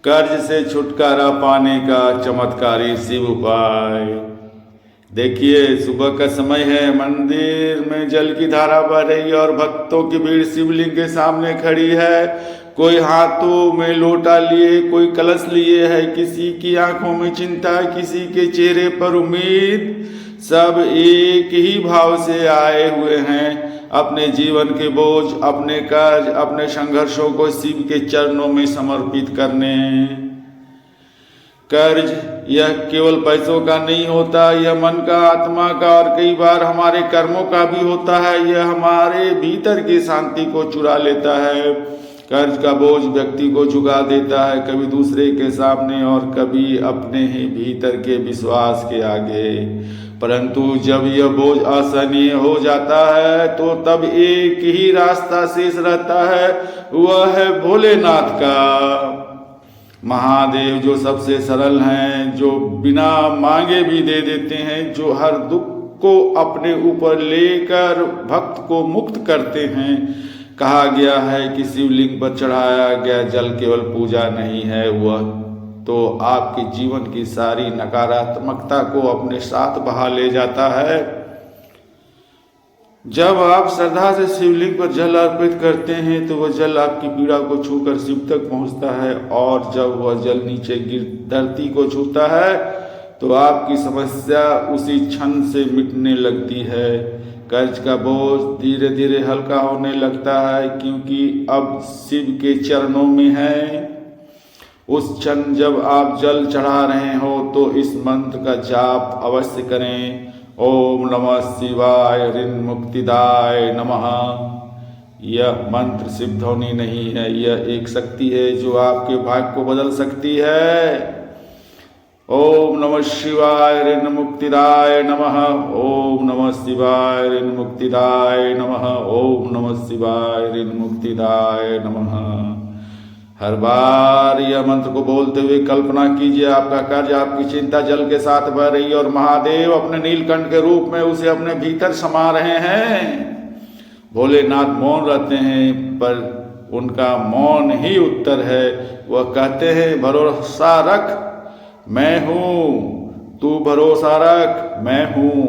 कर्ज से छुटकारा पाने का चमत्कारी शिव उपाय। देखिए, सुबह का समय है, मंदिर में जल की धारा बह रही है और भक्तों की भीड़ शिवलिंग के सामने खड़ी है। कोई हाथों में लोटा लिए, कोई कलश लिए है, किसी की आंखों में चिंता, किसी के चेहरे पर उम्मीद। सब एक ही भाव से आए हुए हैं, अपने जीवन के बोझ, अपने कर्ज, अपने संघर्षों को शिव के चरणों में समर्पित करने। कर्ज यह केवल पैसों का नहीं होता, यह मन का, आत्मा का और कई बार हमारे कर्मों का भी होता है। यह हमारे भीतर की शांति को चुरा लेता है। कर्ज का बोझ व्यक्ति को झुका देता है, कभी दूसरे के सामने और कभी अपने ही भीतर के विश्वास के आगे। परंतु जब यह बोझ असहनीय हो जाता है तो तब एक ही रास्ता शेष रहता है, वह है भोलेनाथ का। महादेव जो सबसे सरल हैं, जो बिना मांगे भी दे देते हैं, जो हर दुख को अपने ऊपर लेकर भक्त को मुक्त करते हैं। कहा गया है कि शिवलिंग पर चढ़ाया गया जल केवल पूजा नहीं है, वह तो आपके जीवन की सारी नकारात्मकता को अपने साथ बहा ले जाता है। जब आप श्रद्धा से शिवलिंग पर जल अर्पित करते हैं तो वह जल आपकी पीड़ा को छूकर शिव तक पहुंचता है, और जब वह जल नीचे गिर धरती को छूता है तो आपकी समस्या उसी क्षण से मिटने लगती है। कर्ज का बोझ धीरे धीरे हल्का होने लगता है, क्योंकि अब शिव के चरणों में है। उस क्षण जब आप जल चढ़ा रहे हो तो इस मंत्र का जाप अवश्य करें। ओम नमः शिवाय ऋण मुक्तिदाय नमः। यह मंत्र सिर्फ ध्वनि नहीं है, यह एक शक्ति है जो आपके भाग्य को बदल सकती है। ओम नमः शिवाय ऋण मुक्तिदाय नमः। ओम नमः शिवाय ऋण मुक्तिदाय नमः। ओम नमः शिवाय ऋण मुक्तिदाय नमः। हर बार यह मंत्र को बोलते हुए कल्पना कीजिए, आपका कर्ज, आपकी चिंता जल के साथ बह रही है और महादेव अपने नीलकंठ के रूप में उसे अपने भीतर समा रहे हैं। भोलेनाथ मौन रहते हैं, पर उनका मौन ही उत्तर है। वह कहते हैं, भरोसा रख, मैं हूँ, तू भरोसा रख, मैं हूँ,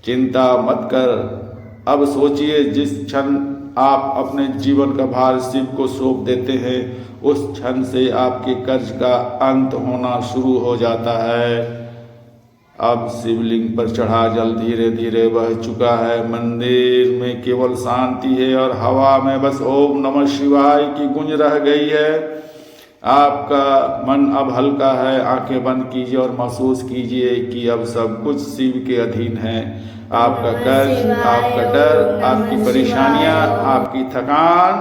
चिंता मत कर। अब सोचिए, जिस क्षण आप अपने जीवन का भार शिव को सौंप देते हैं, उस क्षण से आपके कर्ज का अंत होना शुरू हो जाता है। अब शिवलिंग पर चढ़ा जल धीरे धीरे बह चुका है, मंदिर में केवल शांति है और हवा में बस ओम नमः शिवाय की गूंज रह गई है। आपका मन अब हल्का है, आंखें बंद कीजिए और महसूस कीजिए कि अब सब कुछ शिव के अधीन है। आपका कर्ज, आपका डर, आपकी परेशानियां, आपकी थकान,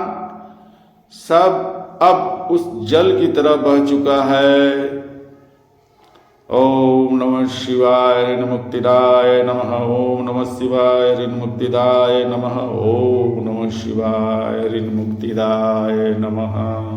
सब अब उस जल की तरह बह चुका है। ओम नमः शिवाय ऋण मुक्तिदाय नमः। ओम नमः शिवाय ऋण मुक्तिदाय नमः। ओम नमः शिवाय ऋण मुक्तिदाय नमः।